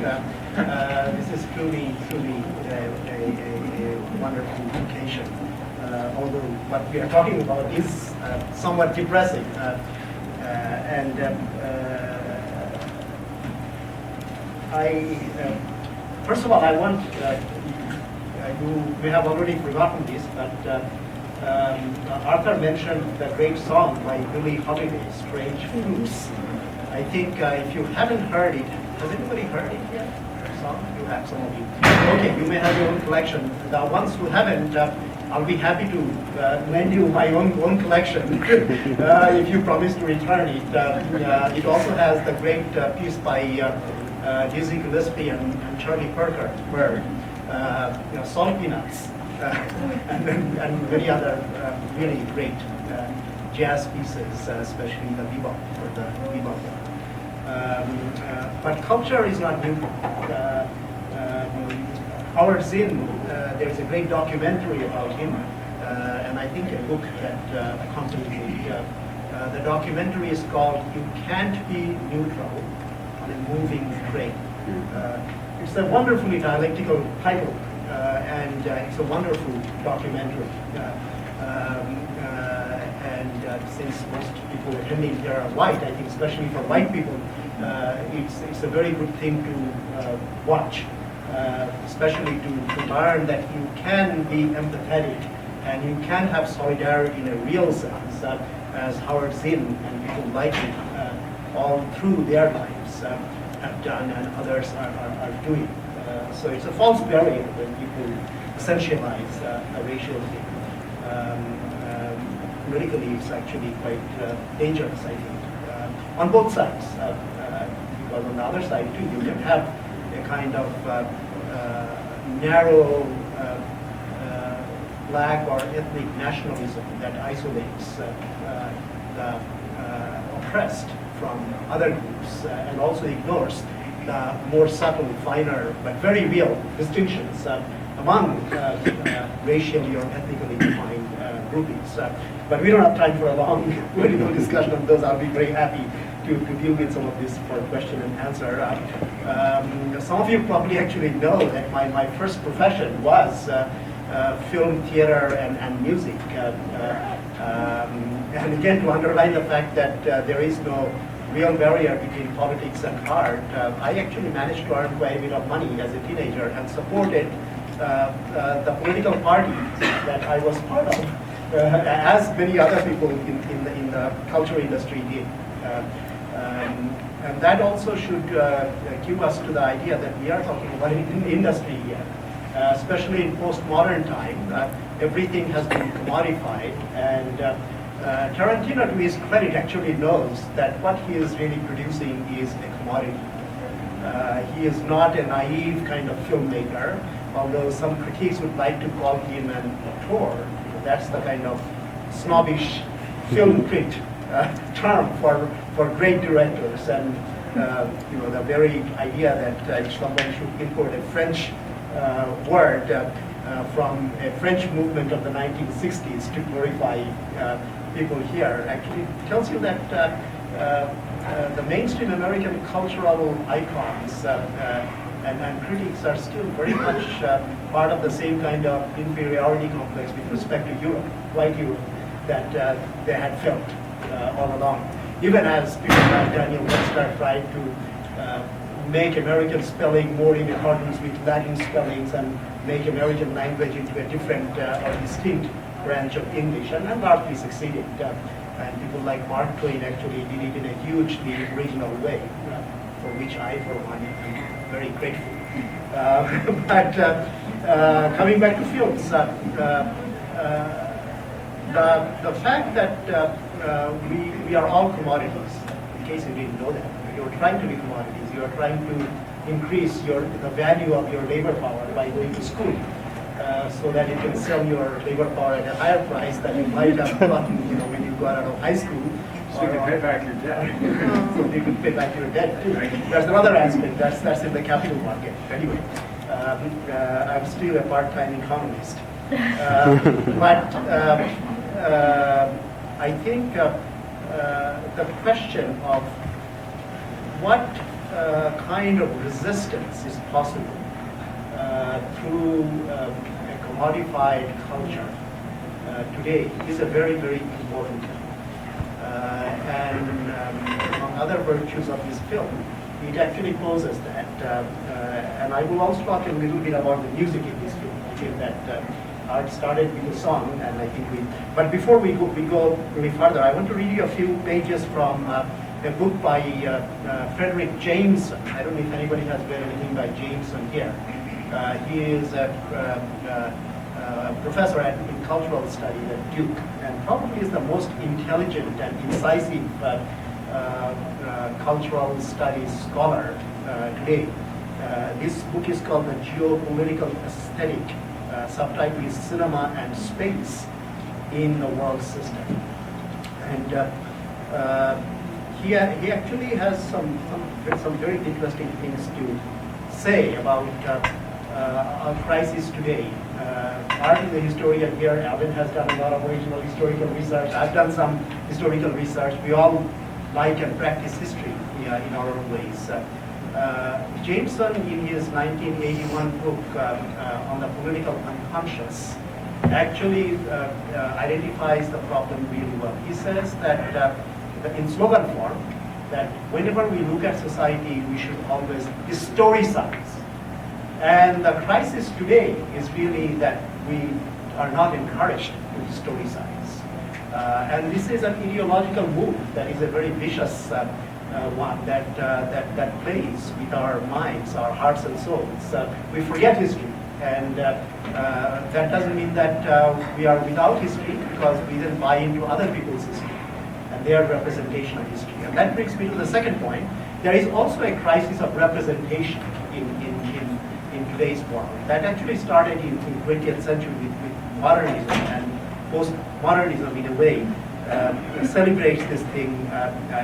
This is truly a wonderful occasion. Although what we are talking about is somewhat depressing. First of all, I want, you may have already forgotten this, but Arthur mentioned the great song by Billie Holiday, Strange Fruits. I think if you haven't heard it, has anybody heard it yet? Song? You have, some of you. Okay, you may have your own collection. The ones who haven't, I'll be happy to lend you my own collection if you promise to return it. It also has the great piece by Dizzy Gillespie and Charlie Parker, where Salt Peanuts and many other really great jazz pieces, especially the bebop or the bebop. But culture is not new. Howard Zinn, there's a great documentary about him, and I think a book that accompanied it. The documentary is called "You Can't Be Neutral on a Moving Train." It's a wonderfully dialectical title, and it's a wonderful documentary. Since most people attending here are white, I think especially for white people, it's a very good thing to watch, especially to learn that you can be empathetic and you can have solidarity in a real sense, as Howard Zinn and people like him all through their lives have done and others are doing. So it's a false barrier when people essentialize a racial thing. Politically, it's actually quite dangerous, I think, on both sides. Because on the other side, too, you can have a kind of narrow black or ethnic nationalism that isolates the oppressed from other groups and also ignores the more subtle, finer, but very real distinctions among racially or ethnically defined groupings. But we don't have time for a long political discussion on those. I'll be very happy to deal with some of this for question and answer. Some of you probably actually know that my first profession was film, theater, and music. And again, to underline the fact that there is no real barrier between politics and art, I actually managed to earn quite a bit of money as a teenager and supported the political party that I was part of, as many other people in the culture industry did. And that also should give us to the idea that we are talking about an industry here, especially in postmodern time. Everything has been commodified, and Tarantino, to his credit, actually knows that what he is really producing is a commodity. He is not a naive kind of filmmaker, although some critics would like to call him an auteur. That's the kind of snobbish film crit term for great directors, and the very idea that somebody should import a French word from a French movement of the 1960s to glorify people here actually tells you that the mainstream American cultural icons and critics are still very much part of the same kind of inferiority complex with respect to Europe, white Europe, that they had felt all along. Even as people like Daniel Webster tried to make American spelling more in accordance with Latin spellings and make American language into a different or distinct branch of English, and largely succeeded. And people like Mark Twain actually did it in a hugely original way, for which I, for one, am very grateful. But coming back to films, the fact that we are all commodities, in case you didn't know that, you're trying to be commodities, you are trying to increase the value of your labor power by going to school, so that you can sell your labor power at a higher price than you might have gotten, when you got out of high school. So you can pay back your debt. So you can pay back your debt too. There's another aspect. That's in the capital market. Anyway, I'm still a part-time economist, but I think the question of what kind of resistance is possible through a commodified culture today is a very, very important thing. Among other virtues of this film, it actually poses that. And I will also talk a little bit about the music in this film. I think that Art started with a song, and I think but before we go really further, I want to read you a few pages from a book by Frederick Jameson. I don't know if anybody has read anything by Jameson here. He is a professor in cultural studies at Duke, and probably is the most intelligent and incisive cultural studies scholar today. This book is called The Geopolitical Aesthetic. Subtitle is Cinema and Space in the World System. And he actually has some very interesting things to say about our crisis today. Art is a historian here. Alvin has done a lot of original historical research. I've done some historical research. We all like and practice history in our own ways. Jameson, in his 1981 book on the political unconscious, actually identifies the problem really well. He says that in slogan form, that whenever we look at society, we should always historicize. And the crisis today is really that we are not encouraged to historicize. And this is an ideological move that is a very vicious one that plays with our minds, our hearts and souls. We forget history, and that doesn't mean that we are without history, because we then buy into other people's history and their representation of history. And that brings me to the second point. There is also a crisis of representation in today's world. That actually started in 20th century with modernism, and postmodernism in a way celebrates this thing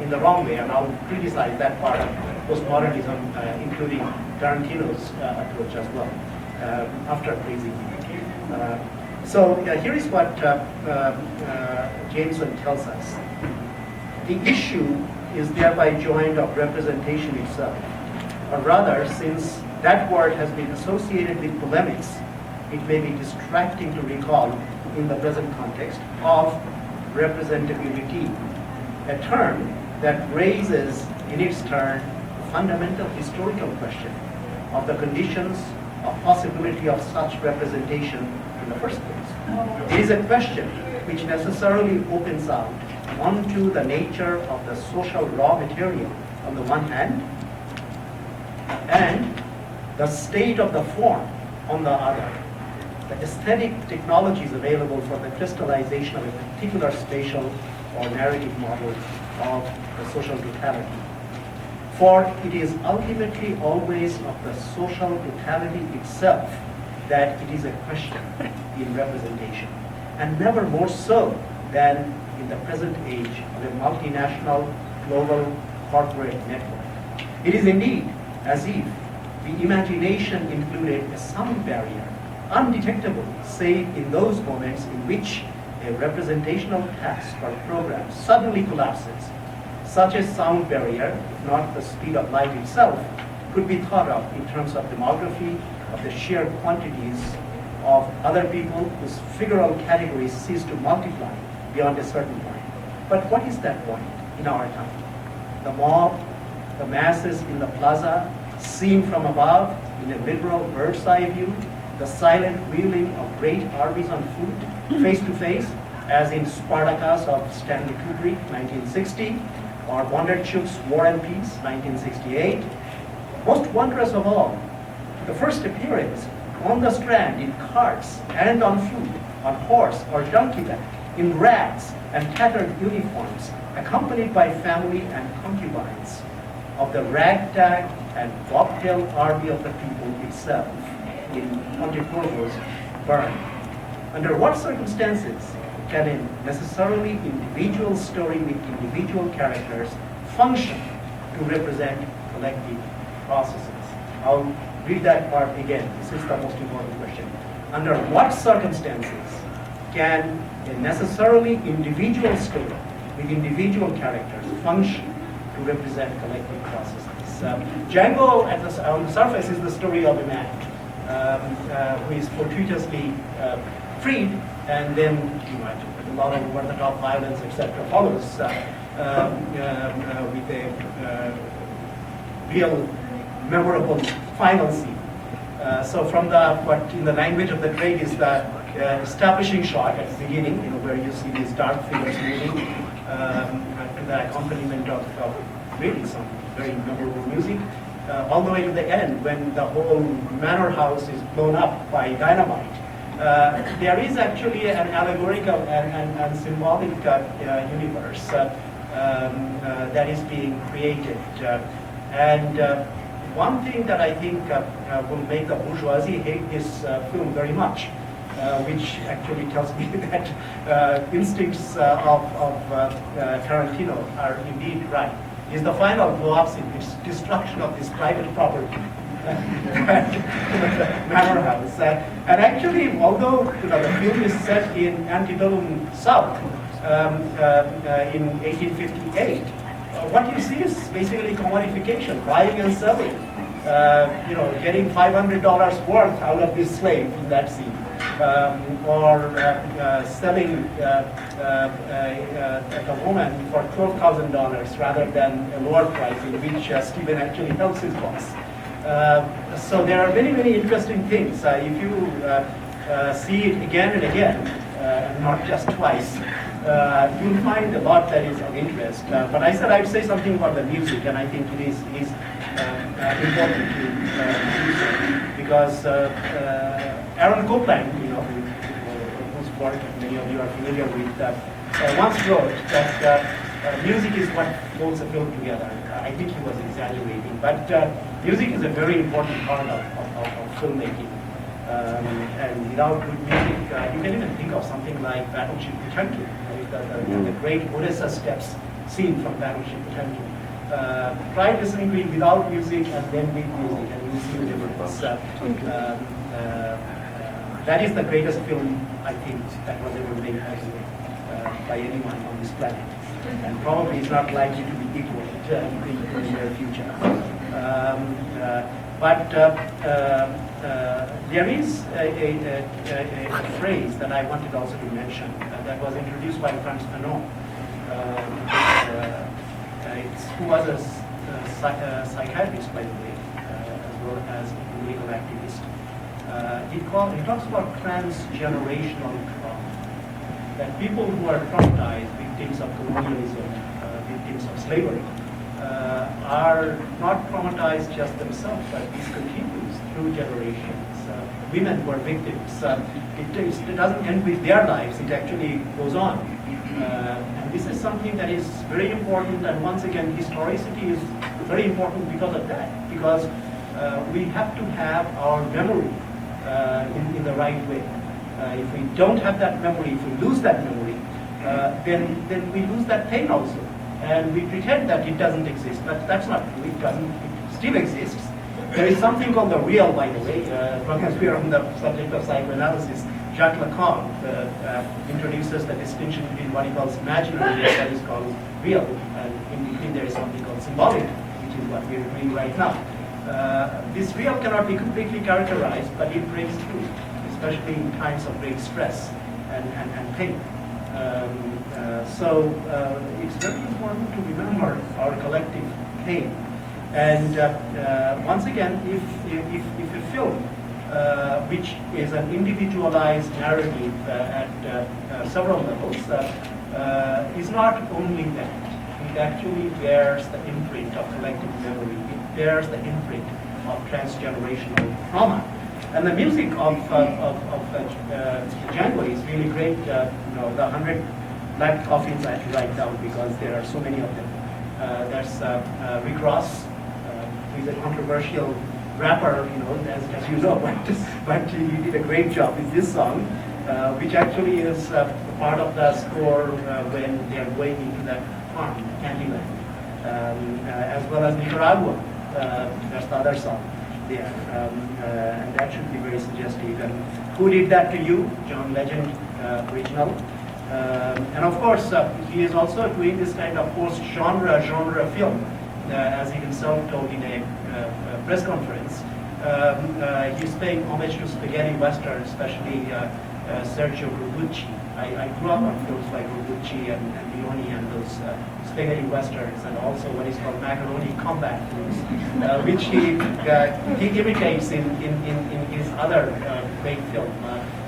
in the wrong way, and I'll criticize that part of postmodernism, including Tarantino's approach as well, after praising him. So here is what Jameson tells us. The issue is thereby joined of representation itself, or rather, since that word has been associated with polemics, it may be distracting to recall in the present context of representability, a term that raises in its turn a fundamental historical question of the conditions of possibility of such representation in the first place. It is a question which necessarily opens out onto the nature of the social raw material on the one hand, and the state of the form on the other. The aesthetic technologies available for the crystallization of a particular spatial or narrative model of the social totality. For it is ultimately always of the social totality itself that it is a question in representation, and never more so than in the present age of a multinational global corporate network. It is indeed as if the imagination included a sound barrier, undetectable save in those moments in which a representational task or program suddenly collapses. Such a sound barrier, if not the speed of light itself, could be thought of in terms of demography, of the sheer quantities of other people whose figural categories cease to multiply beyond a certain point. But what is that point in our time? The mob, the masses in the plaza, seen from above in a literal bird's eye view, the silent wheeling of great armies on foot, face to face, as in Spartacus of Stanley Kubrick, 1960, or Bondarchuk's War and Peace, 1968. Most wondrous of all, the first appearance on the Strand in carts and on foot, on horse or donkey back, in rags and tattered uniforms, accompanied by family and concubines, of the ragtag and bobtail army of the people itself in Pontecorvo's burn. Under what circumstances can a necessarily individual story with individual characters function to represent collective processes? I'll read that part again. This is the most important question. Under what circumstances can a necessarily individual story with individual characters function to represent collective processes? Django, on the surface, is the story of a man who is fortuitously freed, and then a lot of over-the-top violence, etc., follows with a real memorable final scene. So from what in the language of the trade is the establishing shot at the beginning, where you see these dark figures moving, to the accompaniment of really some very memorable music, all the way to the end when the whole manor house is blown up by dynamite. There is actually an allegorical and symbolic universe that is being created. One thing that I think will make the bourgeoisie hate this film very much, which actually tells me that instincts of Tarantino are indeed right, is the final blow-up scene, this destruction of this private property, manor house. And actually, although the film is set in antebellum South in 1858, what you see is basically commodification, buying and selling. Getting $500 worth out of this slave in that scene, or selling a woman for $12,000 rather than a lower price, in which Stephen actually helps his boss. So there are many, many interesting things. If you see it again and again, and not just twice, you'll find a lot that is of interest. But I said I'd say something about the music, and I think it is important to do so, because Aaron Copland, whose work many of you are familiar with, once wrote that music is what holds a film together. I think he was exaggerating, but music is a very important part of filmmaking. And without good music, you can even think of something like Battleship Potemkin, the great Odessa Steps scene from Battleship Potemkin. Try listening to it without music and then with music, and you'll see the difference. That is the greatest film, I think, that was ever made by anyone on this planet. And probably is not likely to be equal in the near future. But there is a phrase that I wanted also to mention that was introduced by Frantz Fanon, who was a psychiatrist, by the way, as well as a legal activist. He talks about transgenerational trauma, that people who are traumatized, victims of colonialism, victims of slavery, are not traumatized just themselves, but this continues through generations. Women were victims. It doesn't end with their lives, it actually goes on. And this is something that is very important, and once again, historicity is very important because of that, because we have to have our memory in the right way. If we don't have that memory, if we lose that memory, then we lose that pain also. And we pretend that it doesn't exist, but that's not true. It doesn't. It still exists. There is something called the real, by the way, because we are on the subject of psychoanalysis. Jacques Lacan introduces the distinction between what he calls imaginary and what is called real. And in between there is something called symbolic, which is what we are doing right now. This real cannot be completely characterized, but it breaks through, especially in times of great stress and pain. So it's very important to remember our collective pain. And once again, if a film, which is an individualized narrative at several levels, is not only that, it actually bears the imprint of collective memory. It bears the imprint of transgenerational trauma. And the music of Django is really great. The 100 Black Coffins I have to write down because there are so many of them. There's Rick Ross, who is a controversial rapper, as you know, but he did a great job with this song, which actually is part of the score when they are going into that farm, Candyland, as well as Nicaragua. That's the other song there, and that should be very suggestive. And who did that to you? John Legend, original. And of course, he is also doing this kind of post-genre film as he himself told in a press conference, he's paying homage to spaghetti western, especially Sergio Corbucci. I grew up on films like Corbucci and Leone and those spaghetti westerns, and also what is called macaroni combat films, which he imitates in his other great film,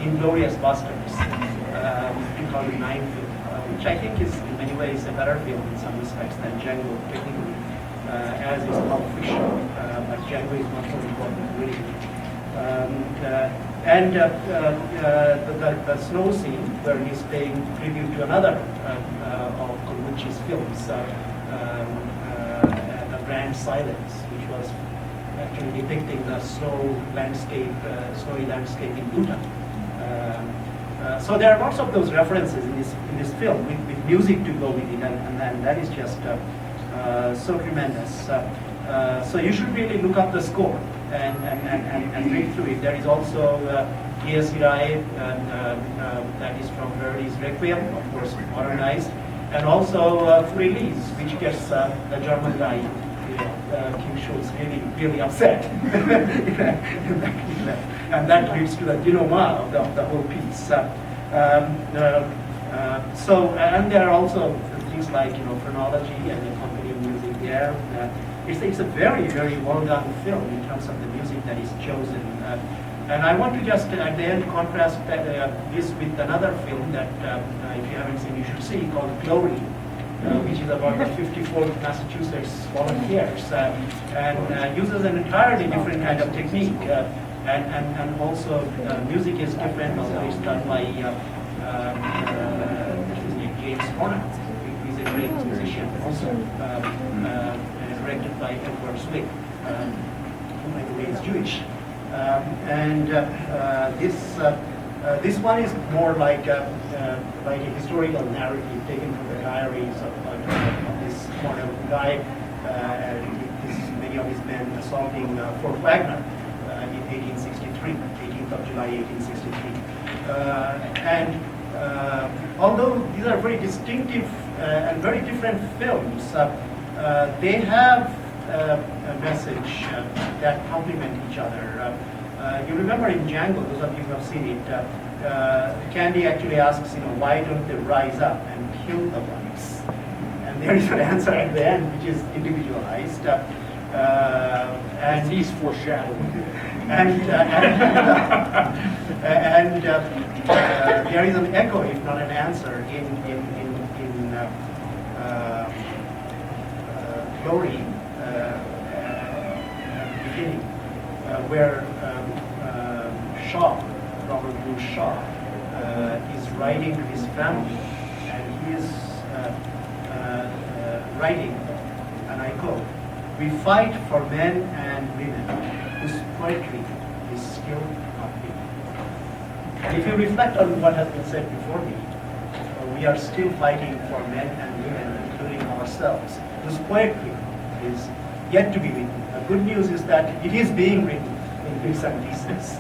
Inglorious Busters, 2009 film, which I think is in many ways a better film in some respects than Django technically, as is Pulp Fiction, but Django is much more important really. And the snow scene where he's paying tribute to another of Corbucci's films, The Grand Silence, which was actually depicting the snowy landscape in Bhutan. So there are lots of those references in this film with music to go with it, and that is just so tremendous. So you should really look up the score and read through it. There is also DSCN1419, that is from Verdi's Requiem, of course modernized, and also Release, which gets the German guy, Kim Schultz, really upset. And that leads to the denouement of the whole piece. So, and there are also things like phrenology and accompanying music there. It's a very, very well done film in terms of the music that is chosen. And I want to just at the end contrast this with another film that if you haven't seen, you should see, called Glory, which is about the 54th Massachusetts volunteers, and uses an entirely different kind of technique. And also music is different, although it's done by James Horner. He's a great musician also, directed by Edward Zwick, who by the way is Jewish. This one is more like a historical narrative taken from the diaries of this Horner guy, many of his men assaulting Fort Wagner in 1863, 18th of July 1863. Although these are very distinctive and very different films, they have a message that complement each other. You remember in Django, those of you who have seen it, Candy actually asks, why don't they rise up and kill the wives? And there is an answer at the end, which is individualized. And he's foreshadowing. And there is an echo, if not an answer, in Glory beginning, where Shaw, Robert Bruce Shaw, is writing to his family, and he is writing, and I quote, "We fight for men and women whose poetry is still not written." And if you reflect on what has been said before me, we are still fighting for men and women, including ourselves, whose poetry is yet to be written. The good news is that it is being written in bits and pieces.